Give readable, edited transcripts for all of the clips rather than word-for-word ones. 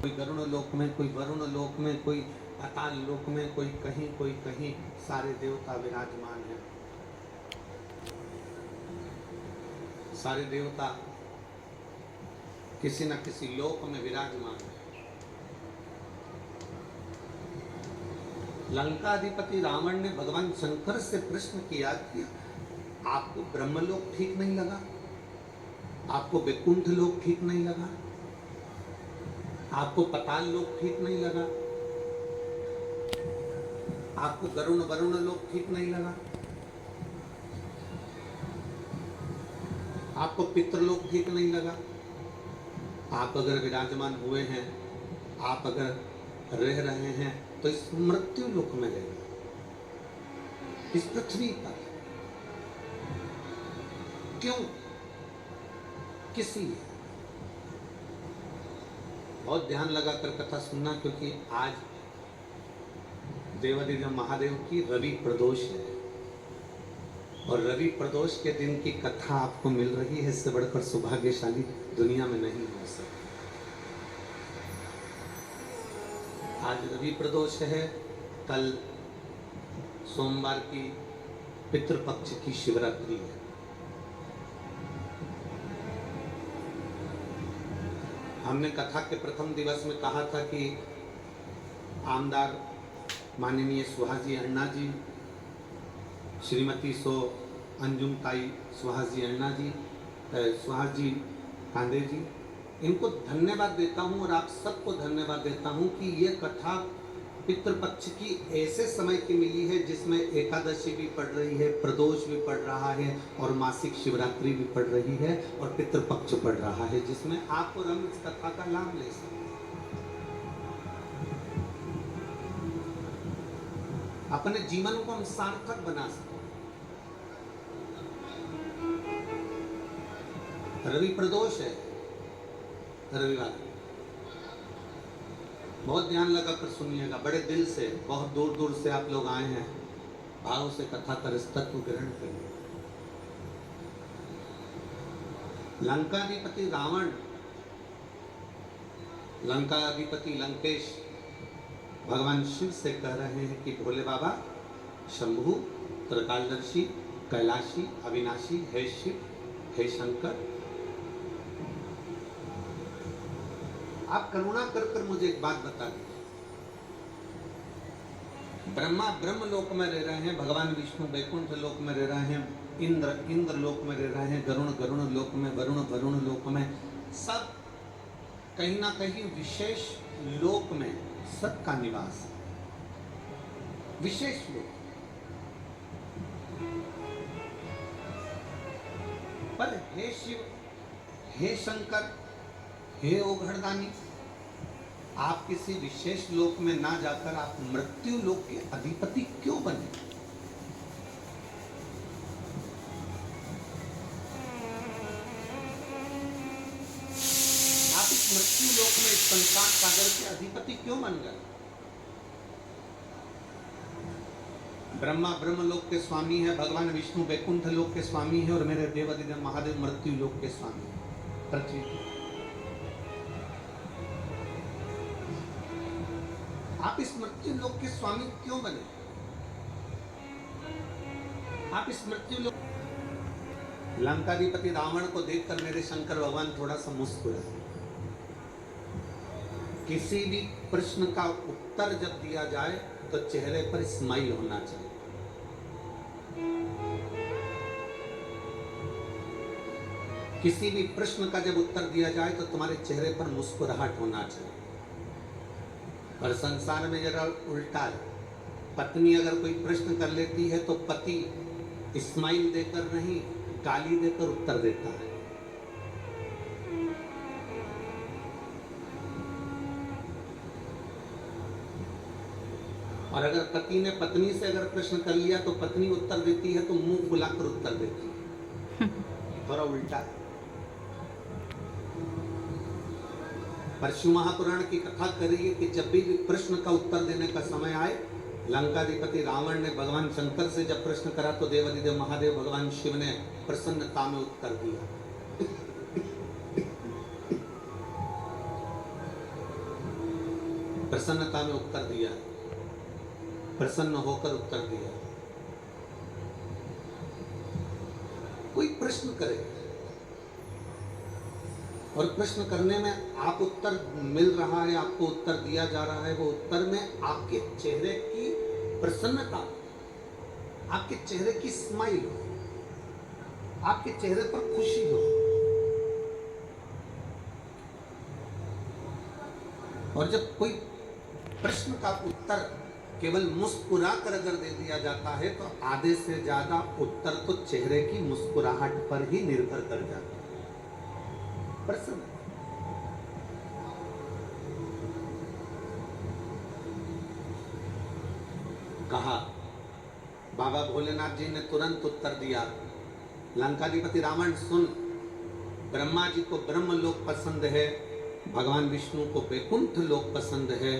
कोई गरुण लोक में, कोई वरुण लोक में, कोई पाताल लोक में, कोई कहीं, सारे देवता विराजमान हैं। सारे देवता किसी न किसी लोक में विराजमान है। लंकाधिपति रावण ने भगवान शंकर से प्रश्न किया कि आपको ब्रह्मलोक ठीक नहीं लगा, आपको वैकुंठ लोक ठीक नहीं लगा, आपको पाताल लोक ठीक नहीं लगा, आपको गरुण वरुण लोक ठीक नहीं लगा, आपको पितृलोक ठीक नहीं लगा। आप अगर विराजमान हुए हैं, आप अगर रह रहे हैं तो इस मृत्यु लोक में रह, इस पृथ्वी पर क्यों, किस लिए? बहुत ध्यान लगाकर कथा सुनना, क्योंकि आज देवादिदेव महादेव की रवि प्रदोष है और रवि प्रदोष के दिन की कथा आपको मिल रही है। इससे बढ़कर सौभाग्यशाली दुनिया में नहीं हो सकता। आज रवि प्रदोष है, कल सोमवार की पितृपक्ष की शिवरात्रि है। हमने कथा के प्रथम दिवस में कहा था कि आमदार माननीय सुहाजी अण्णा जी, श्रीमती सो अंजुम ताई सुहाजी अण्णा जी, सुहाजी कांदे जी, इनको धन्यवाद देता हूँ और आप सबको धन्यवाद देता हूँ कि ये कथा पितृपक्ष की ऐसे समय की मिली है जिसमें एकादशी भी पड़ रही है, प्रदोष भी पड़ रहा है और मासिक शिवरात्रि भी पड़ रही है और पितृपक्ष पड़ रहा है, जिसमें आप और हम इस कथा का लाभ ले सकते हैं। अपने जीवन को हम सार्थक बना सकते। रवि प्रदोष है, रविवार। बहुत ध्यान लगाकर सुनिएगा, बड़े दिल से, बहुत दूर दूर से आप लोग आए हैं, भाव से कथा का तत्व ग्रहण करिए। लंकाधिपति रावण, लंकाधिपति लंकेश भगवान शिव से कह रहे हैं कि भोले बाबा, शंभु, त्रिकालदर्शी, कैलाशी, अविनाशी, हे शिव, हे शंकर, आप करुणा कर कर मुझे एक बात बता दीजिए। ब्रह्मा ब्रह्म लोक में रह रहे हैं, भगवान विष्णु वैकुंठ लोक में रह रहे हैं, इंद्र लोक में रह रहे हैं, गरुण लोक में, वरुण लोक में, सब कहीं ना कहीं विशेष लोक में सबका निवास है, विशेष लोक। पर हे शिव, हे शंकर, हे ओघड़दानी, आप किसी विशेष लोक में ना जाकर आप मृत्यु लोक के अधिपति क्यों बने? आप इस मृत्यु लोक में, इस संसार सागर के अधिपति क्यों बन गए? ब्रह्मा ब्रह्म लोक के स्वामी है, भगवान विष्णु वैकुंठ लोक के स्वामी है और मेरे देवादिदेव महादेव मृत्यु लोक के स्वामी है, पृथ्वी। आप इस मृत्यु लोक के स्वामी क्यों बने? आप इस मृत्यु लोक। लंकाधिपति रावण को देखकर मेरे शंकर भगवान थोड़ा सा मुस्कुराए। किसी भी प्रश्न का उत्तर जब दिया जाए तो चेहरे पर स्माइल होना चाहिए। किसी भी प्रश्न का जब उत्तर दिया जाए तो तुम्हारे चेहरे पर मुस्कुराहट होना चाहिए। और संसार में जरा उल्टा है, पत्नी अगर कोई प्रश्न कर लेती है तो पति स्माइल देकर नहीं, गाली देकर उत्तर देता है। और अगर पति ने पत्नी से अगर प्रश्न कर लिया तो पत्नी उत्तर देती है तो मुंह फुलाकर उत्तर देती है। थोड़ा उल्टा है। परशु महापुराण की कथा कर रही है कि जब भी प्रश्न का उत्तर देने का समय आए, लंकाधिपति रावण ने भगवान शंकर से जब प्रश्न करा तो देवादिदेव महादेव भगवान शिव ने प्रसन्नता में उत्तर दिया। प्रसन्नता में उत्तर दिया, प्रसन्न होकर उत्तर दिया। कोई प्रश्न करे और प्रश्न करने में आप उत्तर मिल रहा है, आपको उत्तर दिया जा रहा है, वो उत्तर में आपके चेहरे की प्रसन्नता, आपके चेहरे की स्माइल हो, आपके चेहरे पर खुशी हो। और जब कोई प्रश्न का उत्तर केवल मुस्कुरा कर अगर दे दिया जाता है तो आधे से ज्यादा उत्तर तो चेहरे की मुस्कुराहट पर ही निर्भर कर जाता है। प्रसन्न कहा, बाबा भोलेनाथ जी ने तुरंत उत्तर दिया, लंकाधिपति रावण सुन, ब्रह्मा जी को ब्रह्म लोक पसंद है, भगवान विष्णु को वैकुंठ लोक पसंद है,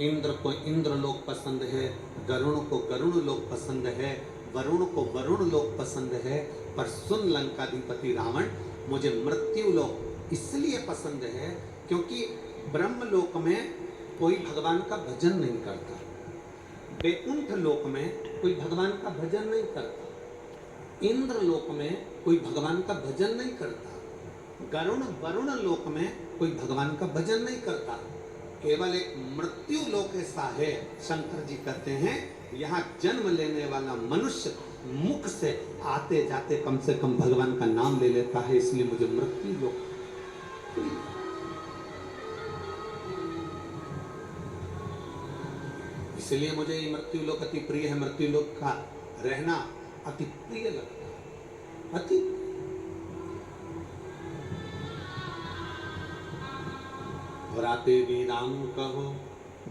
इंद्र को इंद्र लोक पसंद है, गरुण को गरुण लोक पसंद है, वरुण को वरुण लोक पसंद है, पर सुन लंकाधिपति रावण, मुझे मृत्यु लोक इसलिए पसंद है क्योंकि ब्रह्म लोक में कोई भगवान का भजन नहीं करता, वैकुंठ लोक में कोई भगवान का भजन नहीं करता, इंद्र लोक में कोई भगवान का भजन नहीं करता, गरुण वरुण लोक में कोई भगवान का भजन नहीं करता। केवल एक मृत्यु लोक ऐसा है, शंकर जी कहते हैं, यहाँ जन्म लेने वाला मनुष्य मुख से आते जाते कम से कम भगवान का नाम ले लेता है, इसलिए मुझे मृत्यु लोक। इसलिए मुझे ये मृत्यु लोक अति प्रिय है, मृत्यु लोक का रहना अति प्रिय लगता है, अति। और आते भी राम कहो,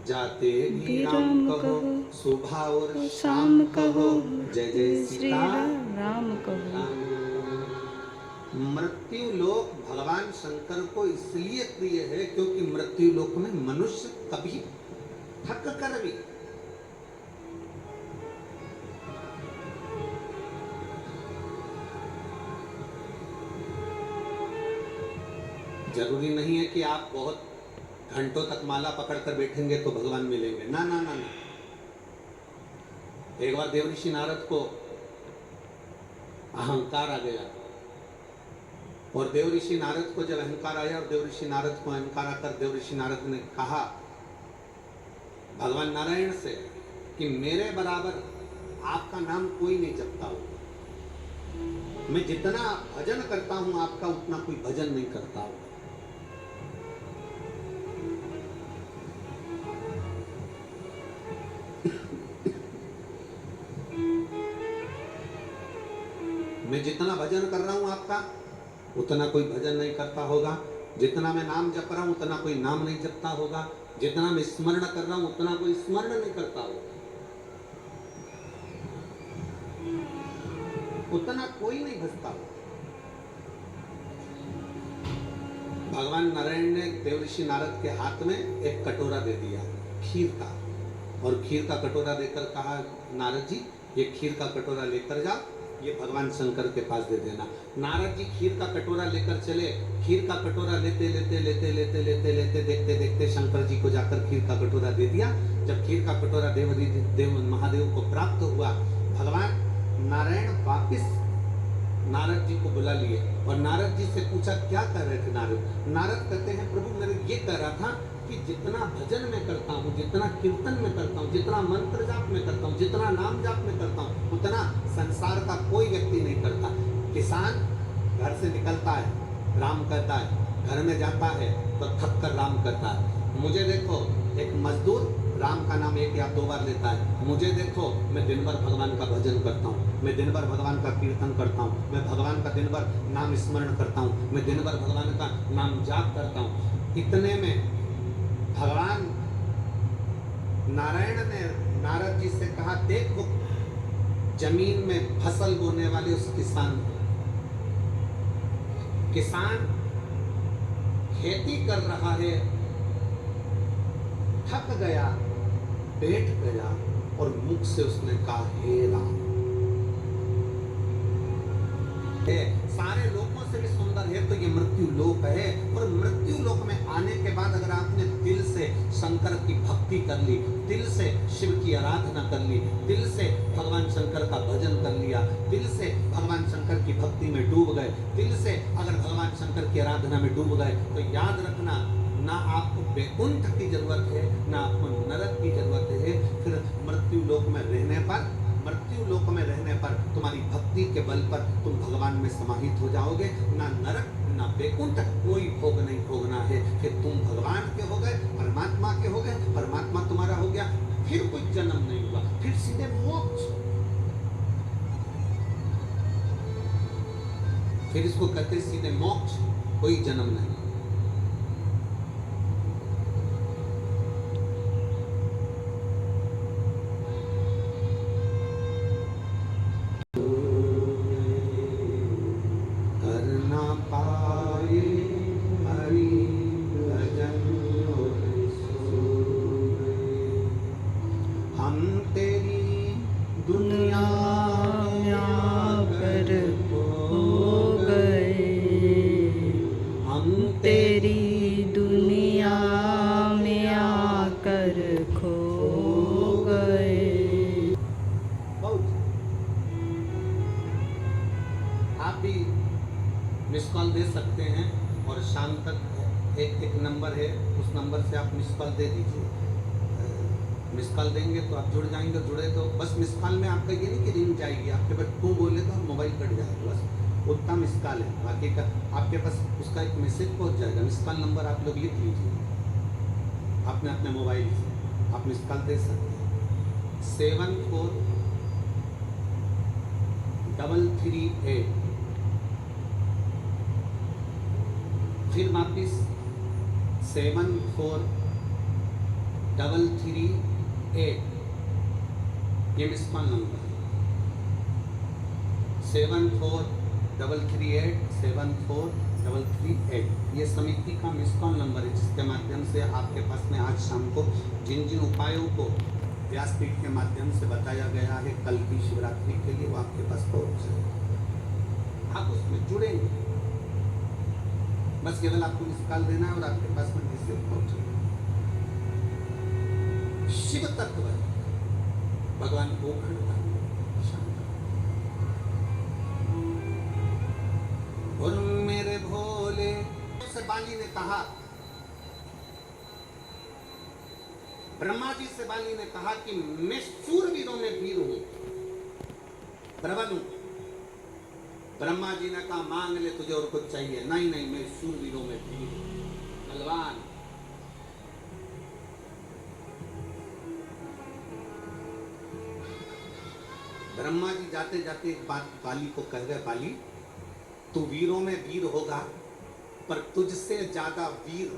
जाते भी राम कहो, सुबह और शाम कहो, जय जय सीता राम कहो। मृत्यु लोक भगवान शंकर को इसलिए प्रिय है क्योंकि मृत्यु लोक में मनुष्य कभी थक कर भी जरूरी नहीं है कि आप बहुत घंटों तक माला पकड़कर बैठेंगे तो भगवान मिलेंगे, ना ना ना ना। एक बार देवऋषि नारद को अहंकार आ गया और देवऋषि नारद को जब अहंकार आया और देवऋषि नारद को अहंकार आकर देवऋषि नारद ने कहा भगवान नारायण से कि मेरे बराबर आपका नाम कोई नहीं जपता हो, मैं जितना भजन करता हूं आपका उतना कोई भजन नहीं करता हो। मैं जितना भजन कर रहा हूं आपका उतना कोई भजन नहीं करता होगा, जितना मैं नाम जप रहा हूं उतना कोई नाम नहीं जपता होगा, जितना मैं स्मरण कर रहा हूं उतना कोई स्मरण नहीं करता होगा, उतना कोई नहीं भजता होगा। भगवान नारायण ने देवऋषि नारद के हाथ में एक कटोरा दे दिया खीर का, और खीर का कटोरा देकर कहा, नारद जी ये खीर का कटोरा लेकर जाओ, ये भगवान शंकर के पास दे देना। नारद जी खीर का कटोरा लेकर चले, खीर का कटोरा लेते लेते लेते लेते लेते लेते देखते देखते शंकर जी को जाकर खीर का कटोरा दे दिया। जब खीर का कटोरा देव महादेव को प्राप्त हुआ, भगवान नारायण वापिस नारद जी को बुला लिए और नारद जी से पूछा क्या कर रहे थे नारद। नारद कहते हैं प्रभु मैं ये कह रहा था कि जितना भजन में करता हूँ, जितना कीर्तन में करता हूँ, जितना मंत्र जाप में करता हूँ, जितना नाम जाप में करता हूँ, उतना संसार का कोई व्यक्ति नहीं करता। किसान घर से निकलता है, राम कहता है, घर में जाता है तो थक कर राम करता है। मुझे देखो एक मजदूर राम का नाम 1 या 2 बार लेता है, मुझे देखो मैं दिन भर भगवान का भजन करता हूँ, मैं दिन भर भगवान का कीर्तन करता हूँ, मैं भगवान का दिन भर नाम स्मरण करता हूँ, मैं दिन भर भगवान का नाम जाप करता हूँ। इतने में भगवान नारायण ने नारद जी से कहा, देखो जमीन में फसल बोने वाले उस किसान खेती कर रहा है, थक गया, बैठ गया और मुख से उसने कहा हे राम। सारे लोगों से भी सुंदर है तो ये मृत्यु लोक है, और मृत्यु लोक में आने के बाद अगर आपने दिल से शंकर की भक्ति कर ली, दिल से शिव की आराधना कर ली, दिल से भगवान शंकर का भजन कर लिया, दिल से भगवान शंकर की भक्ति में डूब गए, दिल से अगर भगवान शंकर की आराधना में डूब गए, तो याद रखना, ना आपको वैकुंठ की जरूरत है, ना आपको नरक की जरूरत है। फिर मृत्यु लोक में रहने पर तुम्हारी भक्ति के बल पर तुम भगवान में समाहित हो जाओगे। ना नरक ना वैकुंठ, कोई भोग नहीं भोगना है। फिर तुम भगवान के हो गए, परमात्मा के हो गए, परमात्मा तुम्हारा हो गया, फिर कोई जन्म नहीं हुआ, फिर सीधे मोक्ष। फिर इसको कहते सीधे मोक्ष, कोई जन्म नहीं। मिस कॉल दे सकते हैं और शाम तक एक नंबर है, उस नंबर से आप मिस कॉल दे दीजिए। मिस कॉल देंगे तो आप जुड़ जाएंगे, जुड़े तो बस मिस कॉल में आपका ये नहीं कि रिंग जाएगी, आपके पास तू बोले तो मोबाइल कट जाएगा, बस उतना मिस कॉल है। बाकी का आपके पास उसका एक मैसेज पहुंच जाएगा। मिस कॉल नंबर आप लोग लिख लीजिए अपने मोबाइल से, आप मिस कॉल दे सकते हैं 743338। फिर वापिस 743338, ये मिस कॉल नंबर 7433874338, ये समिति का मिस कॉल नंबर है, जिसके माध्यम से आपके पास में आज शाम को जिन जिन उपायों को व्यासपीठ के माध्यम से बताया गया है कल की शिवरात्रि के लिए, वो आपके पास पहुंच जाए। आप उसमें जुड़ेंगे, बस केवल आपको मिस कॉल देना है और आपके पास में मैसेज पहुंचेगा। शिव तत्व भगवान को खड़ता और मेरे भोले से बाली ने कहा, ब्रह्मा जी से बाली ने कहा कि मैं शूरवीरों में वीर हूं, प्रबल हूं। ब्रह्मा जी ने कहा मांग ले, तुझे और कुछ चाहिए? नहीं नहीं, मैं शूरवीरों में वीर हूं, बलवान। ब्रह्मा जी जाते जाते एक बात बाली को कह गए, बाली तू वीरों में वीर होगा, पर तुझसे ज्यादा वीर,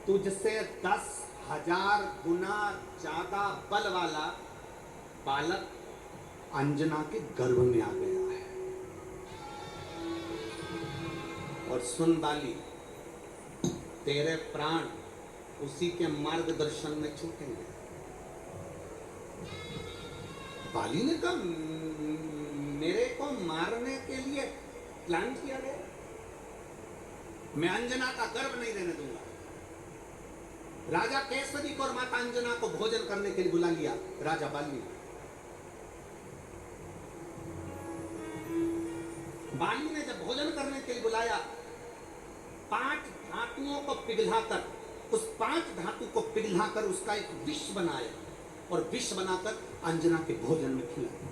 तुझसे 10,000 गुना ज्यादा बल वाला बालक अंजना के गर्भ में आ गया है। और सुन बाली, तेरे प्राण उसी के मार्गदर्शन में छूटेंगे। बाली ने कहा मेरे को मारने के लिए प्लान किया गया, मैं अंजना का गर्भ नहीं रहने दूंगा। राजा केसरी को और माता अंजना को भोजन करने के लिए बुला लिया राजा बाली। बाली ने जब भोजन करने के लिए बुलाया, 5 धातुओं को पिघलाकर, उस 5 धातु को पिघलाकर उसका एक विष बनाया और विष बनाकर अंजना के भोजन में खिला दिया।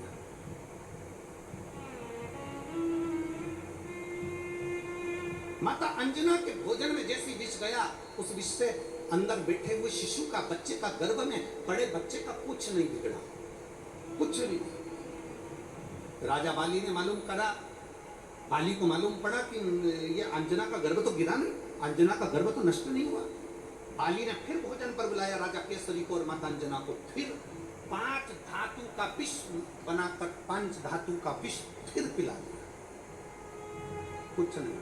माता अंजना के भोजन में जैसी विष गया, उस विष से अंदर बैठे हुए शिशु का, बच्चे का, गर्भ में पड़े बच्चे का कुछ नहीं बिगड़ा, कुछ नहीं। राजा बाली ने मालूम करा, बाली को मालूम पड़ा कि ये अंजना का गर्भ तो गिरा नहीं, अंजना का गर्भ तो नष्ट नहीं हुआ। बाली ने फिर भोजन पर बुलाया राजा केसरी को और माता अंजना को, फिर 5 धातु का विष बनाकर 5 धातु का विष फिर पिला दिया, कुछ नहीं,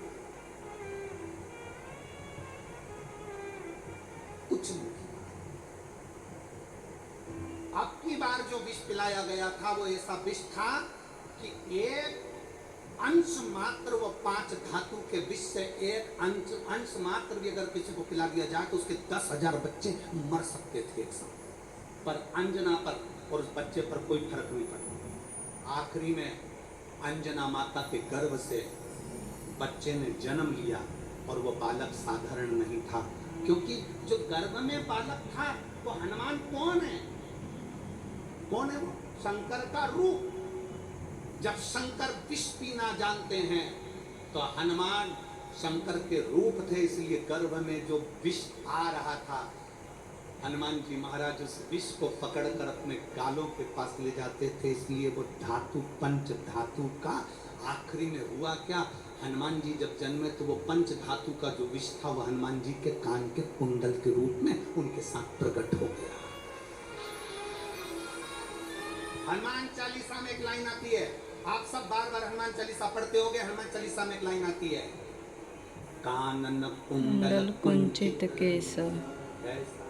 कुछ नहीं। अब की बार जो विष पिलाया गया था वो ऐसा विष था कि एक अंश मात्र वो 5 धातु के विष से एक अंश मात्र भी अगर किसी को खिला दिया जाए तो उसके 10,000 बच्चे मर सकते थे एक साथ, पर अंजना पर और उस बच्चे पर कोई फर्क नहीं पड़ा। आखिरी में अंजना माता के गर्भ से बच्चे ने जन्म लिया और वो बालक साधारण नहीं था, क्योंकि जो गर्भ में बालक था वो हनुमान कौन है? कौन है वो? शंकर का रूप। जब शंकर विष पीना जानते हैं तो हनुमान शंकर के रूप थे, इसलिए गर्भ में जो विष आ रहा था, हनुमान जी महाराज उस विष को पकड़कर अपने गालों के पास ले जाते थे। इसलिए वो धातु, पंच धातु का आखिरी में हुआ क्या, हनुमान जी जब जन्मे तो वो पंच धातु का जो विष था वो हनुमान जी के कान के कुंडल के रूप में उनके साथ प्रकट हो गया। हनुमान चालीसा में एक लाइन आती है, आप सब बार बार हनुमान चालीसा पढ़ते होगे। हनुमान चालीसा में एक लाइन आती है, कानन कुंडल कुंचित केश ऐसा